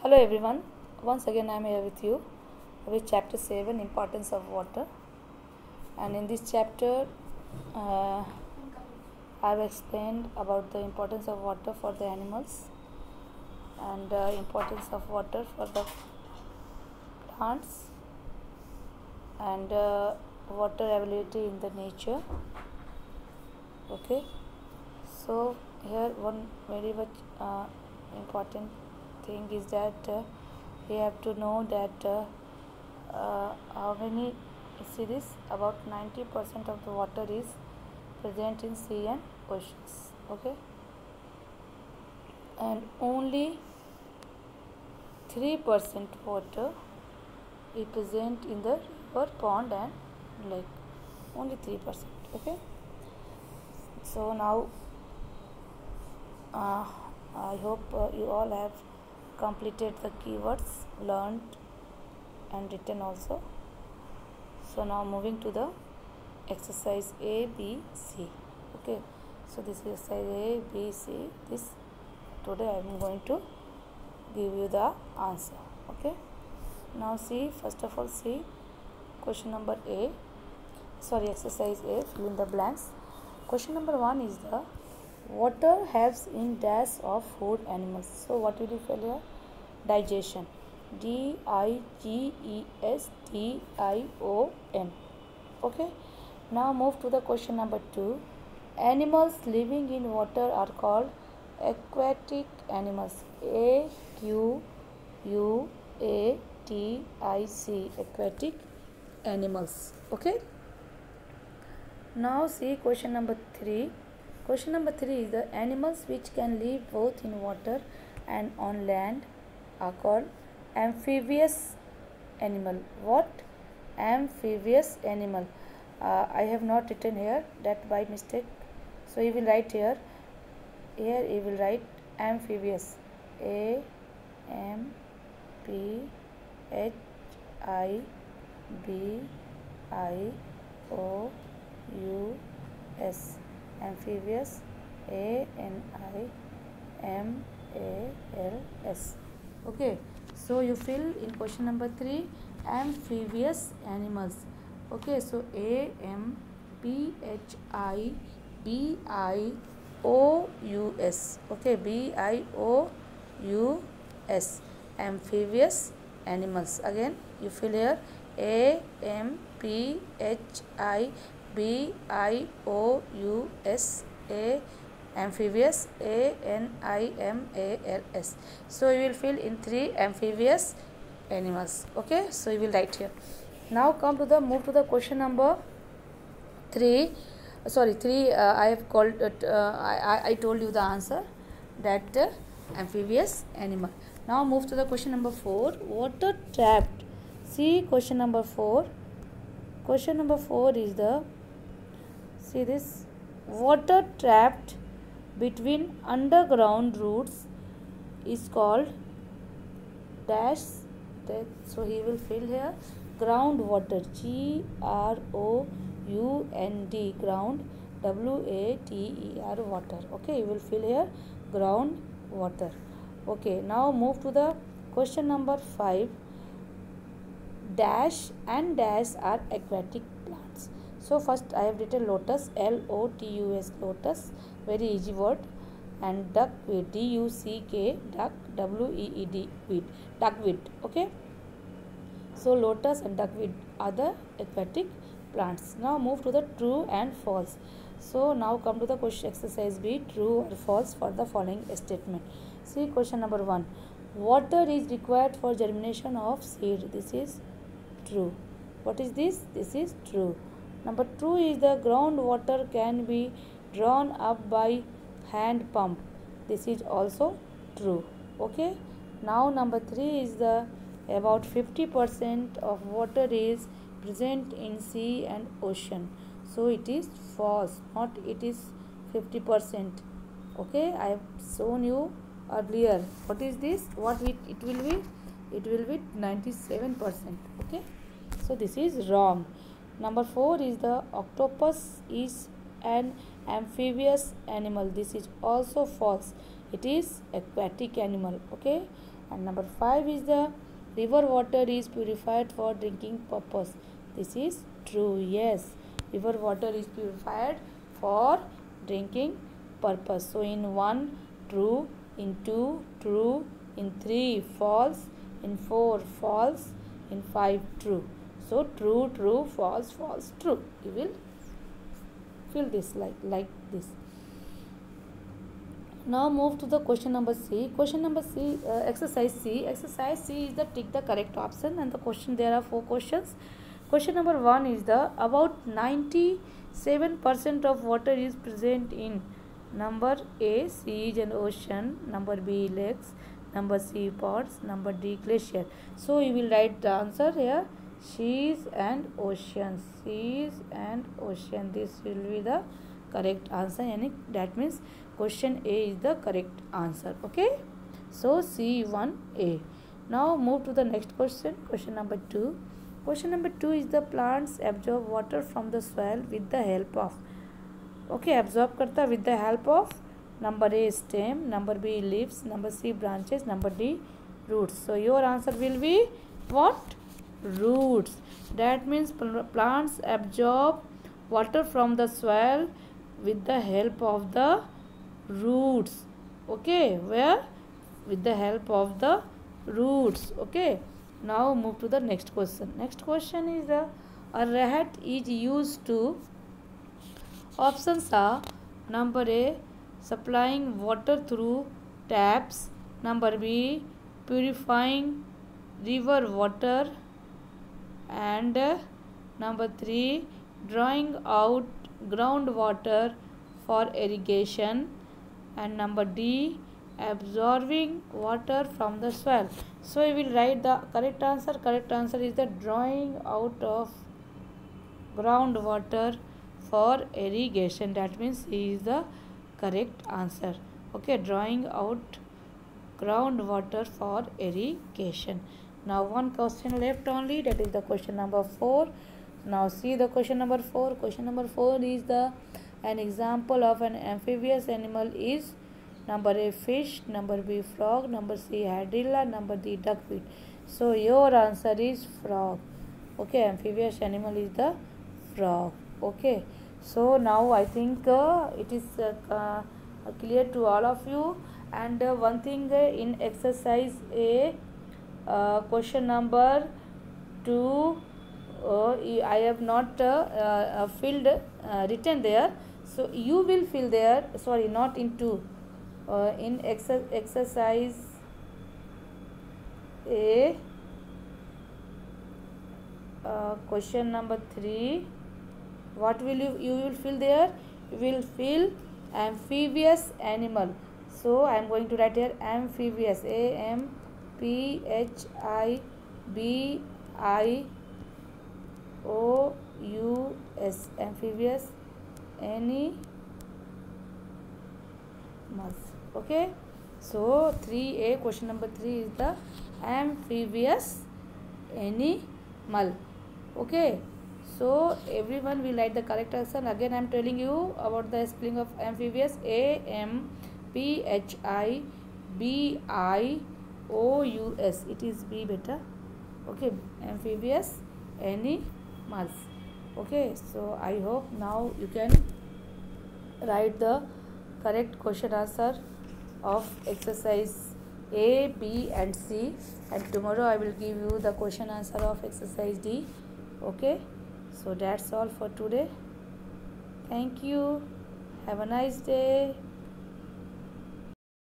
Hello everyone, once again I am here with you with chapter 7, Importance of Water. And in this chapter I have explained about the importance of water for the animals and importance of water for the plants and water availability in the nature. Okay, so here one very much important thing is that we have to know that how many, see this, about 90% of the water is present in sea and oceans. Okay, and only 3% water is present in the river, pond and lake. Only 3%. Okay, so now I hope you all have completed the keywords, learned and written also. So now moving to the exercise A, B, C. Okay, so this is exercise A, B, C. This today I am going to give you the answer. Okay, now see, first of all see question number A, exercise A, fill in the blanks. Question number 1 is the water helps in dash of food animals. So what will you fill here? Digestion. DIGESTION. Okay, now move to the question number 2. Animals living in water are called aquatic animals. AQUATIC, aquatic animals. Okay, now see question number 3. Question number 3 is the animals which can live both in water and on land are called amphibious animal. What? Amphibious animal. I have not written here, that by mistake. So you will write here. Here you will write amphibious. AMPHIBIOUS. Amphibious. ANIMALS. Okay, so you fill in question number 3 amphibious animals. Okay, so AMPHIBIOUS. Okay, BIOUS, amphibious animals. Again you fill here AMPHIBIOUS, amphibious, ANIMALS. So you will fill in 3 amphibious animals. Okay, so you will write here. Now move to the question number 3. 3 I have called I told you the answer, that amphibious animal. Now move to the question number 4. Water trapped. See question number 4. Question number 4 is the, see this, water trapped between underground roots is called dash. So he will fill here groundwater. GROUND, ground, WATER, water. Okay, you will fill here groundwater. Okay, now move to the question number 5. Dash and dash are aquatic plants. So first I have written lotus, LOTUS, lotus, very easy word, and duckweed, DUCK, duck, WEED, weed, duckweed. Okay, so lotus and duckweed are the aquatic plants. Now move to the true and false. So now come to the question exercise B, true or false for the following statement. See question number 1. Water is required for germination of seed. This is true. What is this? This is true. Number 2 is the groundwater can be drawn up by hand pump. This is also true. Okay, now number 3 is the about 50% of water is present in sea and ocean. So it is false, not it is 50%. Okay, I have shown you earlier. What is this? What it will be? It will be 97%. Okay, so this is wrong. Number 4 is the octopus is an amphibious animal. This is also false. It is aquatic animal. Okay, And number 5 is the river water is purified for drinking purpose. This is true. Yes, river water is purified for drinking purpose. So in 1 true, in 2 true, in 3 false, in 4 false, in 5 true. So true, true, false, false, true. You will fill this like this. Now move to the question number C. Question number C, exercise C. Exercise C is the tick the correct option, and the question, there are 4 questions. Question number 1 is the about 97% of water is present in number A, seas and ocean, number B, lakes, number C, ponds, number D, glacier. So you will write the answer here, seas and ocean. Seas and ocean. This will be the correct answer, and that means question A is the correct answer. Okay, so C1A. Now move to the next question. Question number 2. Question number 2 is the plants absorb water from the soil with the help of, okay, absorb karta with the help of number A, stem, number B, leaves, number C, branches, number D, roots. So your answer will be what? Roots. That means plants absorb water from the soil with the help of the roots. Okay, where? With the help of the roots. Okay, now move to the next question. Next question is a rat is used to, options are number A, supplying water through taps, number B, purifying river water, and number 3, drawing out groundwater for irrigation, and number D, absorbing water from the soil. So you will write the correct answer. Correct answer is the drawing out of groundwater for irrigation. That means C is the correct answer. Okay, drawing out groundwater for irrigation. Now one question left only, that is the question number 4. Now see the question number 4. Question number 4 is the an example of an amphibious animal is number A, fish, number B, frog, number C, hydrilla, number D, duckweed. So your answer is frog. Okay, amphibious animal is the frog. Okay, so now I think it is clear to all of you. And one thing, in exercise A, question number 2, I have not filled written there, so you will fill there, sorry, not in 2, in exercise A, question number 3, what will you will fill there? You will fill amphibious animal. So I am going to write here amphibious, AMPHIBIOUS, amphibious animals. Okay, so 3A, question number 3 is the amphibious animal. Okay, so everyone will write the correct answer. Again I am telling you about the spelling of amphibious, AMPHIBIOUS. it is B beta. Okay, amphibious animals. Okay, so I hope now you can write the correct question answer of exercise A, B and C, and tomorrow I will give you the question answer of exercise D. Okay, so that's all for today. Thank you. Have a nice day.